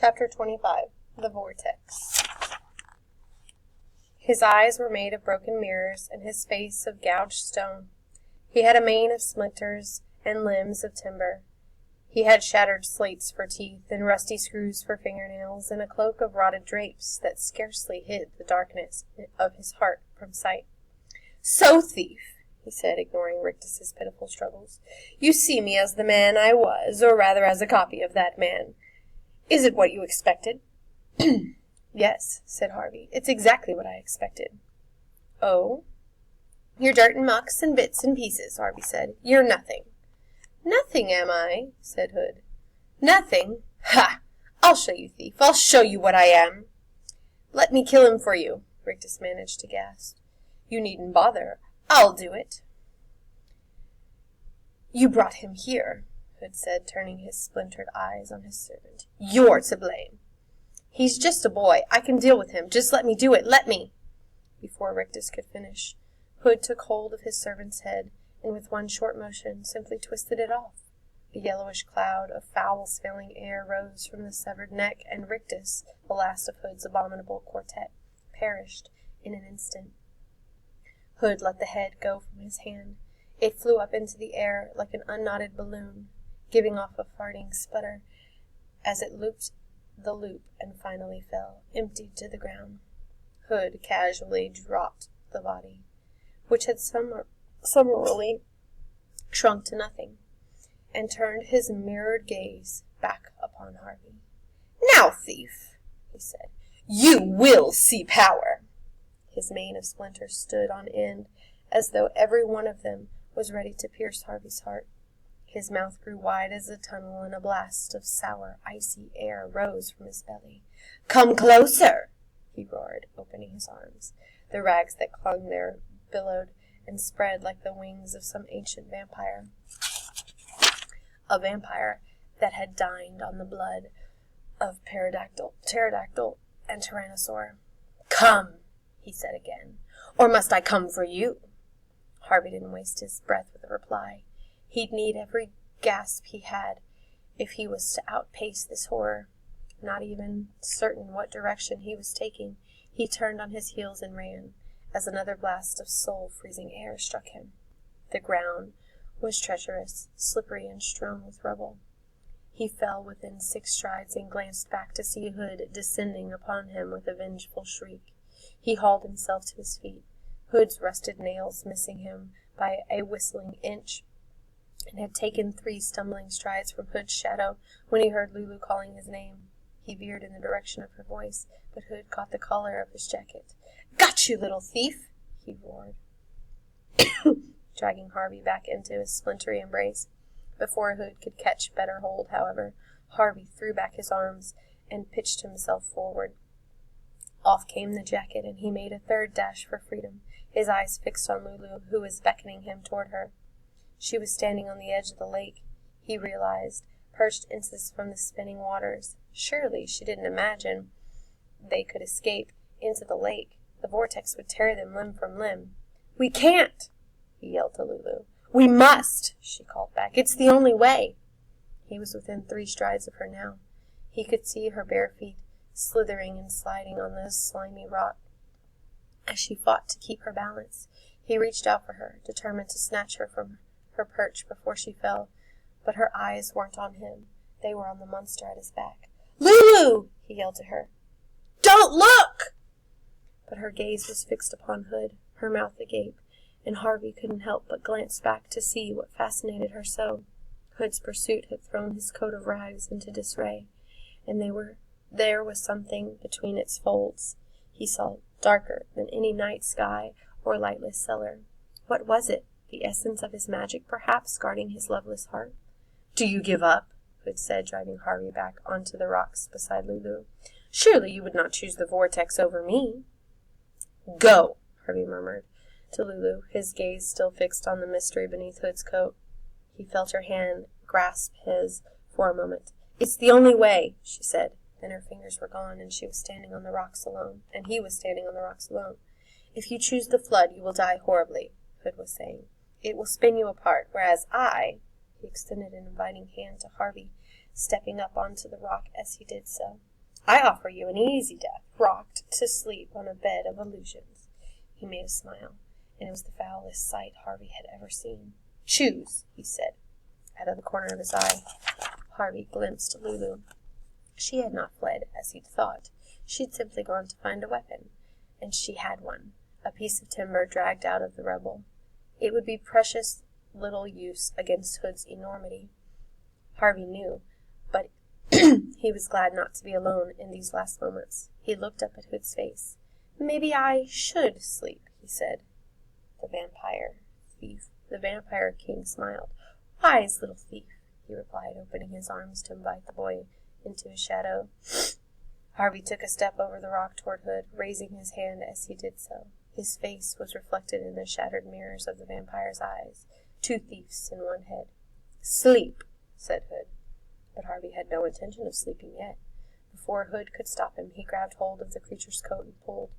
Chapter 25. The Vortex. His eyes were made of broken mirrors, and his face of gouged stone. He had a mane of splinters, and limbs of timber. He had shattered slates for teeth, and rusty screws for fingernails, and a cloak of rotted drapes that scarcely hid the darkness of his heart from sight. "So, thief," he said, ignoring Rictus's pitiful struggles, "you see me as the man I was, or rather as a copy of that man. Is it what you expected?" "Yes," said Harvey, "it's exactly what I expected." "Oh?" "You're dirt and mucks and bits and pieces," Harvey said. "You're nothing." "Nothing, am I?" said Hood. "Nothing? Ha! I'll show you, thief. I'll show you what I am." "Let me kill him for you," Rictus managed to gasp. "You needn't bother. I'll do it." "You brought him here," Hood said, turning his splintered eyes on his servant. "You're to blame." "He's just a boy. I can deal with him. Just let me do it. Let me." Before Rictus could finish, Hood took hold of his servant's head, and with one short motion simply twisted it off. A yellowish cloud of foul-smelling air rose from the severed neck, and Rictus, the last of Hood's abominable quartet, perished in an instant. Hood let the head go from his hand. It flew up into the air like an unknotted balloon, giving off a farting sputter as it looped the loop and finally fell, emptied, to the ground. Hood casually dropped the body, which had summarily shrunk to nothing, and turned his mirrored gaze back upon Harvey. "Now, thief," he said, "you will see power." His mane of splinters stood on end, as though every one of them was ready to pierce Harvey's heart. His mouth grew wide as a tunnel, and a blast of sour, icy air rose from his belly. "Come closer," he roared, opening his arms. The rags that clung there billowed and spread like the wings of some ancient vampire. A vampire that had dined on the blood of pterodactyl, and tyrannosaur. "Come," he said again, "or must I come for you?" Harvey didn't waste his breath with a reply. He'd need every gasp he had if he was to outpace this horror. Not even certain what direction he was taking, he turned on his heels and ran, as another blast of soul-freezing air struck him. The ground was treacherous, slippery, and strewn with rubble. He fell within 6 strides and glanced back to see Hood descending upon him with a vengeful shriek. He hauled himself to his feet, Hood's rusted nails missing him by a whistling inch, and had taken 3 stumbling strides from Hood's shadow when he heard Lulu calling his name. He veered in the direction of her voice, but Hood caught the collar of his jacket. "Got you, little thief!" he roared, dragging Harvey back into his splintery embrace. Before Hood could catch better hold, however, Harvey threw back his arms and pitched himself forward. Off came the jacket, and he made a third dash for freedom, his eyes fixed on Lulu, who was beckoning him toward her. She was standing on the edge of the lake, he realized, perched inches from the spinning waters. Surely she didn't imagine they could escape into the lake. The vortex would tear them limb from limb. "We can't!" he yelled to Lulu. "We must!" she called back. "It's the only way!" He was within 3 strides of her now. He could see her bare feet slithering and sliding on the slimy rock as she fought to keep her balance. He reached out for her, determined to snatch her from her perch before she fell, but her eyes weren't on him. They were on the monster at his back. "Lulu!" he yelled to her. "Don't look!" But her gaze was fixed upon Hood, her mouth agape, and Harvey couldn't help but glance back to see what fascinated her so. Hood's pursuit had thrown his coat of rags into disarray, and there was something between its folds he saw darker than any night sky or lightless cellar. What was it? The essence of his magic, perhaps, guarding his loveless heart? "Do you give up?" Hood said, driving Harvey back onto the rocks beside Lulu. "Surely you would not choose the vortex over me." "Go," Harvey murmured to Lulu, his gaze still fixed on the mystery beneath Hood's coat. He felt her hand grasp his for a moment. "It's the only way," she said. Then her fingers were gone, and she was standing on the rocks alone, and he was standing on the rocks alone. "If you choose the flood, you will die horribly," Hood was saying. "It will spin you apart, whereas he extended an inviting hand to Harvey, stepping up onto the rock as he did so. I offer you an easy death, rocked to sleep on a bed of illusions. He made a smile, and it was the foulest sight Harvey had ever seen. Choose, he said. Out of the corner of his eye, Harvey glimpsed Lulu. She had not fled, as he'd thought. She'd simply gone to find a weapon, and she had one, a piece of timber dragged out of the rubble. It would be precious little use against Hood's enormity, Harvey knew, but he was glad not to be alone in these last moments. He looked up at Hood's face. Maybe I should sleep, he said. The vampire king smiled. Wise little thief, he replied, opening his arms to invite the boy into his shadow. Harvey took a step over the rock toward Hood, raising his hand as he did so. His face was reflected in the shattered mirrors of the vampire's eyes. Two thieves in one head. Sleep, said Hood. But Harvey had no intention of sleeping yet. Before Hood could stop him, he grabbed hold of the creature's coat and pulled.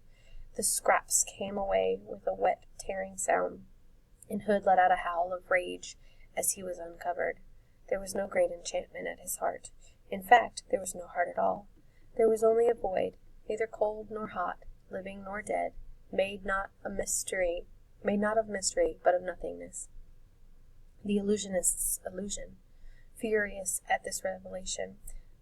The scraps came away with a wet, tearing sound, and Hood let out a howl of rage as he was uncovered. There was no great enchantment at his heart. In fact, there was no heart at all. There was only a void, neither cold nor hot, living nor dead, made not of mystery, but of nothingness. The illusionist's illusion. Furious at this revelation,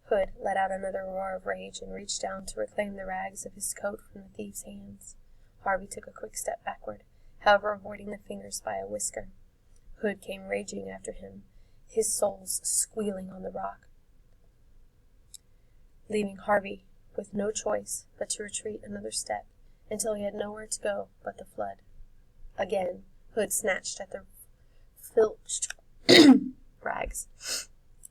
Hood let out another roar of rage and reached down to reclaim the rags of his coat from the thief's hands. Harvey took a quick step backward, however avoiding the fingers by a whisker. Hood came raging after him, his soles squealing on the rock, leaving Harvey with no choice but to retreat another step until he had nowhere to go but the flood. Again, Hood snatched at the filched rags,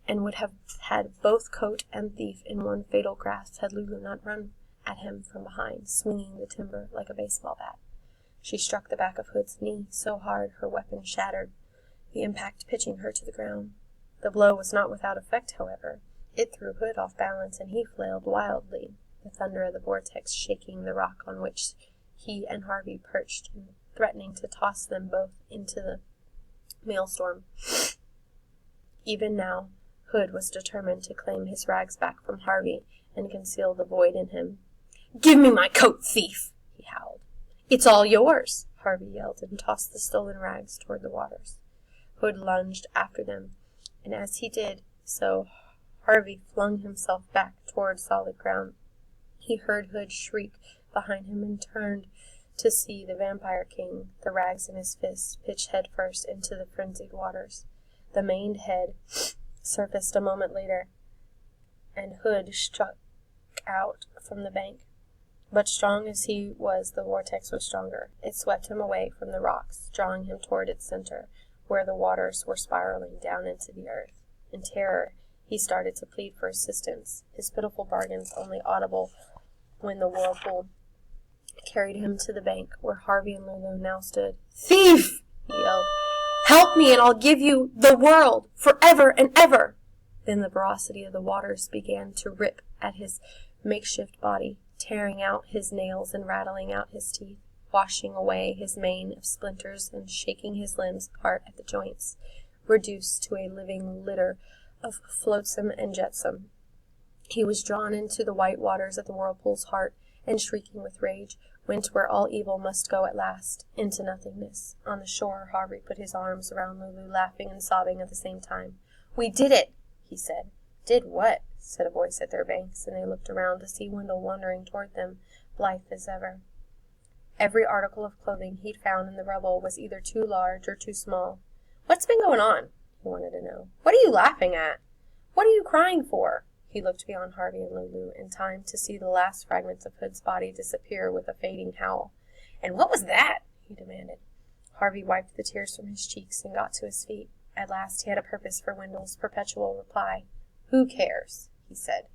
and would have had both coat and thief in one fatal grasp had Lulu not run at him from behind, swinging the timber like a baseball bat. She struck the back of Hood's knee so hard her weapon shattered, the impact pitching her to the ground. The blow was not without effect, however. It threw Hood off balance, and he flailed wildly, the thunder of the vortex shaking the rock on which he and Harvey perched, and threatening to toss them both into the maelstrom. Even now, Hood was determined to claim his rags back from Harvey and conceal the void in him. "Give me my coat, thief!" he howled. "It's all yours!" Harvey yelled, and tossed the stolen rags toward the waters. Hood lunged after them, and as he did so, Harvey flung himself back toward solid ground. He heard Hood shriek behind him and turned to see the vampire king, the rags in his fists, pitch headfirst into the frenzied waters. The maned head surfaced a moment later, and Hood struck out from the bank. But strong as he was, the vortex was stronger. It swept him away from the rocks, drawing him toward its center, where the waters were spiraling down into the earth. In terror, he started to plead for assistance, his pitiful bargains only audible when the whirlpool carried him to the bank where Harvey and Lulu now stood. "Thief!" he yelled. "Help me and I'll give you the world, forever and ever!" Then the ferocity of the waters began to rip at his makeshift body, tearing out his nails and rattling out his teeth, washing away his mane of splinters and shaking his limbs apart at the joints, reduced to a living litter of flotsam and jetsam. He was drawn into the white waters at the whirlpool's heart, and shrieking with rage, went where all evil must go at last, into nothingness. On the shore, Harvey put his arms around Lulu, laughing and sobbing at the same time. "We did it," he said. "Did what?" said a voice at their banks, and they looked around to see Wendell wandering toward them, blithe as ever. Every article of clothing he'd found in the rubble was either too large or too small. "What's been going on?" he wanted to know. "What are you laughing at? What are you crying for?" He looked beyond Harvey and Lulu in time to see the last fragments of Hood's body disappear with a fading howl. "And what was that?" he demanded. Harvey wiped the tears from his cheeks and got to his feet. At last he had a purpose for Wendell's perpetual reply. "Who cares?" he said.